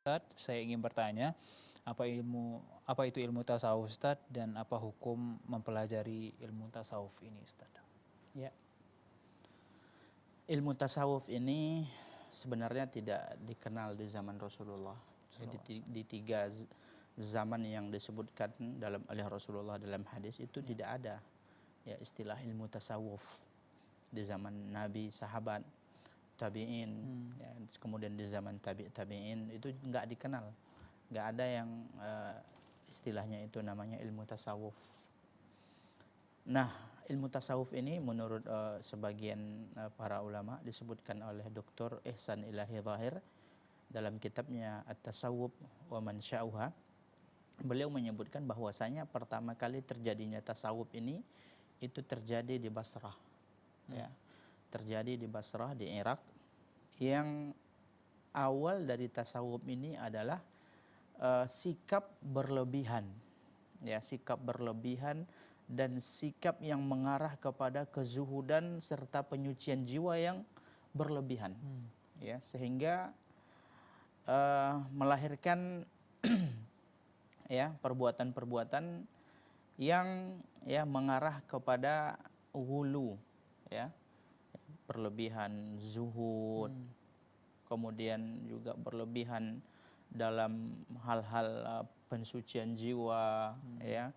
Ustadz, saya ingin bertanya, apa itu ilmu tasawuf Ustadz dan apa hukum mempelajari ilmu tasawuf ini Ustadz? Ya, ilmu tasawuf ini sebenarnya tidak dikenal di zaman Rasulullah. Jadi di tiga zaman yang disebutkan oleh Rasulullah dalam hadis itu tidak ada ya istilah ilmu tasawuf di zaman Nabi, sahabat, tabi'in, ya, kemudian di zaman tabi'in itu nggak dikenal, nggak ada yang istilahnya itu namanya ilmu tasawuf. Nah, ilmu tasawuf ini menurut sebagian para ulama disebutkan oleh Dr. Ihsan Ilahi Zahir dalam kitabnya At-Tasawwuf wa Mansya'uha. Beliau menyebutkan bahwasanya pertama kali terjadinya tasawuf ini itu terjadi di Basrah. Ya. Terjadi di Basrah di Irak, yang awal dari tasawuf ini adalah sikap berlebihan. Ya, sikap berlebihan dan sikap yang mengarah kepada kezuhudan serta penyucian jiwa yang berlebihan. Ya, sehingga melahirkan ya perbuatan-perbuatan yang ya mengarah kepada ghulu, ya, berlebihan zuhud, kemudian juga berlebihan dalam hal-hal pensucian jiwa, ya,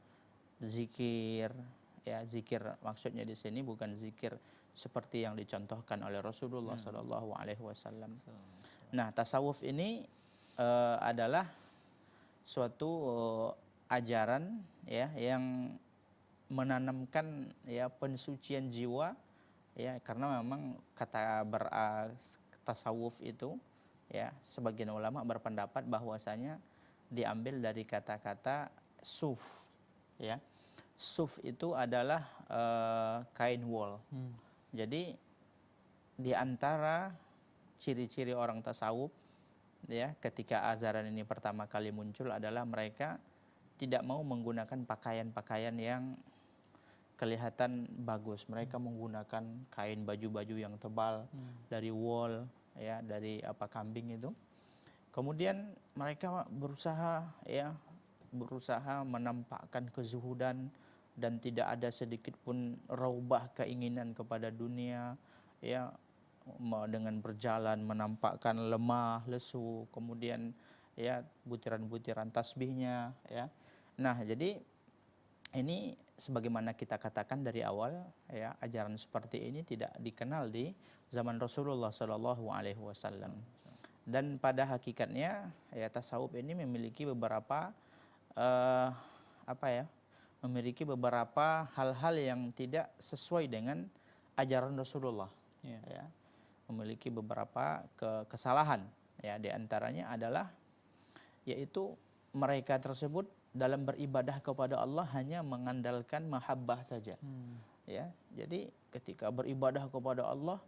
zikir, ya, zikir maksudnya di sini bukan zikir seperti yang dicontohkan oleh Rasulullah Shallallahu Alaihi Wasallam. Nah, tasawuf ini adalah suatu ajaran ya yang menanamkan ya pensucian jiwa, ya, karena memang kata tasawuf itu ya sebagian ulama berpendapat bahwasanya diambil dari kata-kata suf, ya. Suf itu adalah kain wol. Jadi di antara ciri-ciri orang tasawuf ya ketika ajaran ini pertama kali muncul adalah mereka tidak mau menggunakan pakaian-pakaian yang kelihatan bagus. Mereka menggunakan kain baju-baju yang tebal dari wol, ya, dari kambing itu. Kemudian mereka berusaha menampakkan kezuhudan dan tidak ada sedikit pun raubah keinginan kepada dunia, ya, dengan berjalan menampakkan lemah, lesu, kemudian ya butiran-butiran tasbihnya, ya. Nah, jadi ini sebagaimana kita katakan dari awal, ya, ajaran seperti ini tidak dikenal di zaman Rasulullah Shallallahu Alaihi Wasallam. Dan pada hakikatnya ya tasawuf ini memiliki beberapa memiliki beberapa hal-hal yang tidak sesuai dengan ajaran Rasulullah. Ya, memiliki beberapa kesalahan. Ya, di antaranya adalah yaitu mereka tersebut dalam beribadah kepada Allah hanya mengandalkan mahabbah saja. Ya, jadi ketika beribadah kepada Allah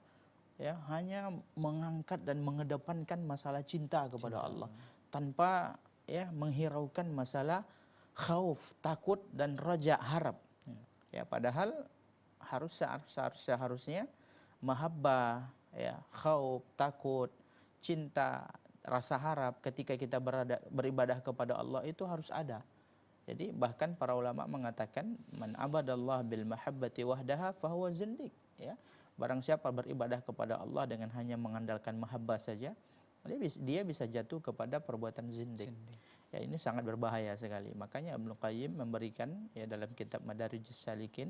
ya hanya mengangkat dan mengedepankan masalah cinta kepada Allah tanpa ya menghiraukan masalah khauf, takut dan raja, harap. Ya, padahal seharusnya mahabbah, ya, khauf, takut, cinta, rasa harap ketika kita beribadah kepada Allah itu harus ada. Jadi bahkan para ulama mengatakan man abadallah bil mahabbati wahdaha fahuwa zindiq, ya. Barang siapa beribadah kepada Allah dengan hanya mengandalkan mahabbah saja, dia bisa jatuh kepada perbuatan zindiq. Ya, ini sangat berbahaya sekali. Makanya Ibnu Qayyim memberikan ya dalam kitab Madarijus Salikin,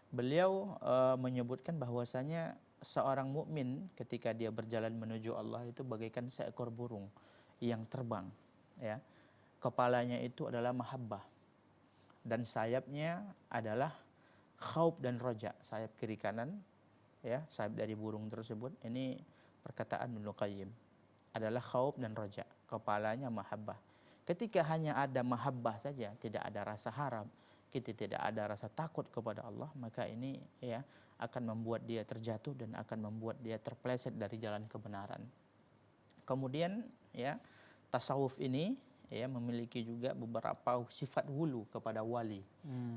beliau menyebutkan bahwasanya seorang mukmin ketika dia berjalan menuju Allah itu bagaikan seekor burung yang terbang, ya. Kepalanya itu adalah mahabbah dan sayapnya adalah khauf dan roja, sayap kiri kanan, ya, sayap dari burung tersebut. Ini perkataan Ibnu Qayyim adalah khauf dan roja, kepalanya mahabbah. Ketika hanya ada mahabbah saja, tidak ada rasa harap, kita tidak ada rasa takut kepada Allah, maka ini ya akan membuat dia terjatuh dan akan membuat dia terpeleset dari jalan kebenaran. Kemudian ya tasawuf ini ya memiliki juga beberapa sifat hulu kepada wali,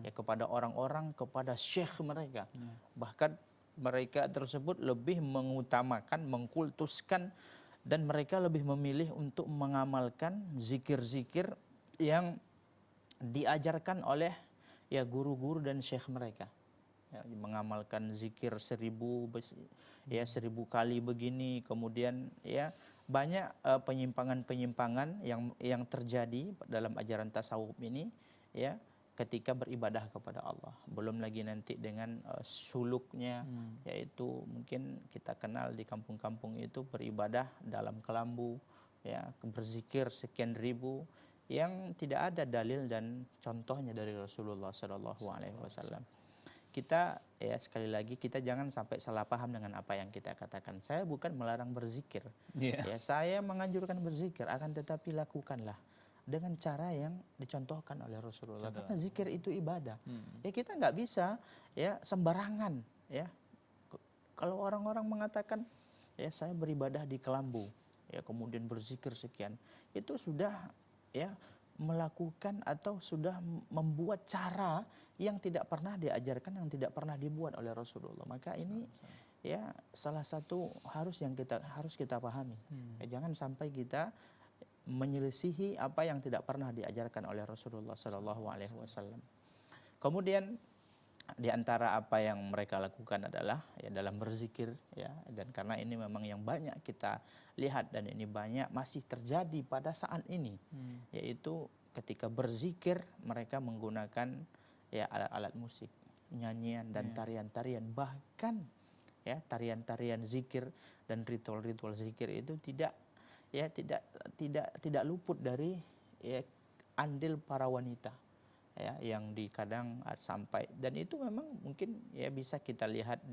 ya, kepada orang-orang, kepada syekh mereka. Bahkan mereka tersebut lebih mengutamakan, mengkultuskan dan mereka lebih memilih untuk mengamalkan zikir-zikir yang diajarkan oleh ya guru-guru dan syekh mereka. Ya, mengamalkan zikir 1000 kali begini, kemudian ya banyak penyimpangan-penyimpangan yang terjadi dalam ajaran tasawuf ini ya ketika beribadah kepada Allah. Belum lagi nanti dengan suluknya, yaitu mungkin kita kenal di kampung-kampung itu beribadah dalam kelambu, ya berzikir sekian ribu yang tidak ada dalil dan contohnya dari Rasulullah SAW. Kita ya sekali lagi kita jangan sampai salah paham dengan apa yang kita katakan. Saya bukan melarang berzikir. Yeah. Ya, saya menganjurkan berzikir, akan tetapi lakukanlah dengan cara yang dicontohkan oleh Rasulullah. Karena zikir itu ibadah. Ya kita nggak bisa ya sembarangan ya. Kalau orang-orang mengatakan ya saya beribadah di kelambu, ya kemudian berzikir sekian, itu sudah ya melakukan atau sudah membuat cara yang tidak pernah diajarkan, yang tidak pernah dibuat oleh Rasulullah. Maka ini ya salah satu harus kita pahami. Ya, jangan sampai kita menyelisihi apa yang tidak pernah diajarkan oleh Rasulullah SAW. Kemudian di antara apa yang mereka lakukan adalah ya dalam berzikir ya, dan karena ini memang yang banyak kita lihat dan ini banyak masih terjadi pada saat ini, yaitu ketika berzikir mereka menggunakan ya alat-alat musik, nyanyian dan tarian-tarian, bahkan ya tarian-tarian zikir dan ritual-ritual zikir itu tidak luput dari ya andil para wanita ya yang kadang sampai, dan itu memang mungkin ya bisa kita lihat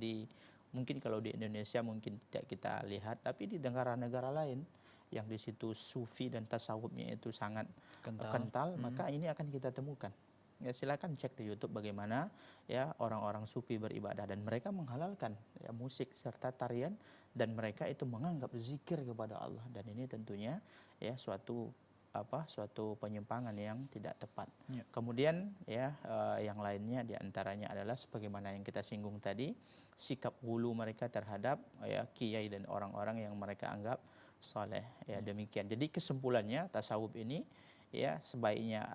mungkin kalau di Indonesia mungkin tidak kita lihat, tapi di negara-negara lain yang di situ sufi dan tasawufnya itu sangat kental, maka ini akan kita temukan. Ya silakan cek di YouTube bagaimana ya orang-orang sufi beribadah, dan mereka menghalalkan ya musik serta tarian, dan mereka itu menganggap zikir kepada Allah, dan ini tentunya ya suatu penyimpangan yang tidak tepat. Ya. Kemudian ya yang lainnya diantaranya adalah sebagaimana yang kita singgung tadi, sikap hulu mereka terhadap ya kiai dan orang-orang yang mereka anggap saleh. Ya demikian. Jadi kesimpulannya tasawuf ini ya sebaiknya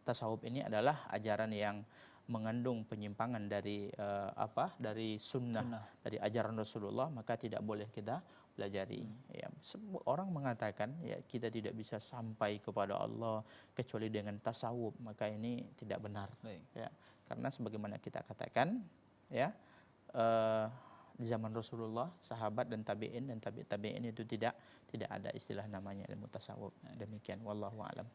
tasawuf ini adalah ajaran yang mengandung penyimpangan dari dari sunnah, dari ajaran Rasulullah, maka tidak boleh kita pelajari. Ya, orang mengatakan ya kita tidak bisa sampai kepada Allah kecuali dengan tasawuf, maka ini tidak benar. Ya, karena sebagaimana kita katakan ya di zaman Rasulullah, sahabat dan tabi'in itu tidak ada istilah namanya ilmu tasawuf. Demikian, wallahu a'lam.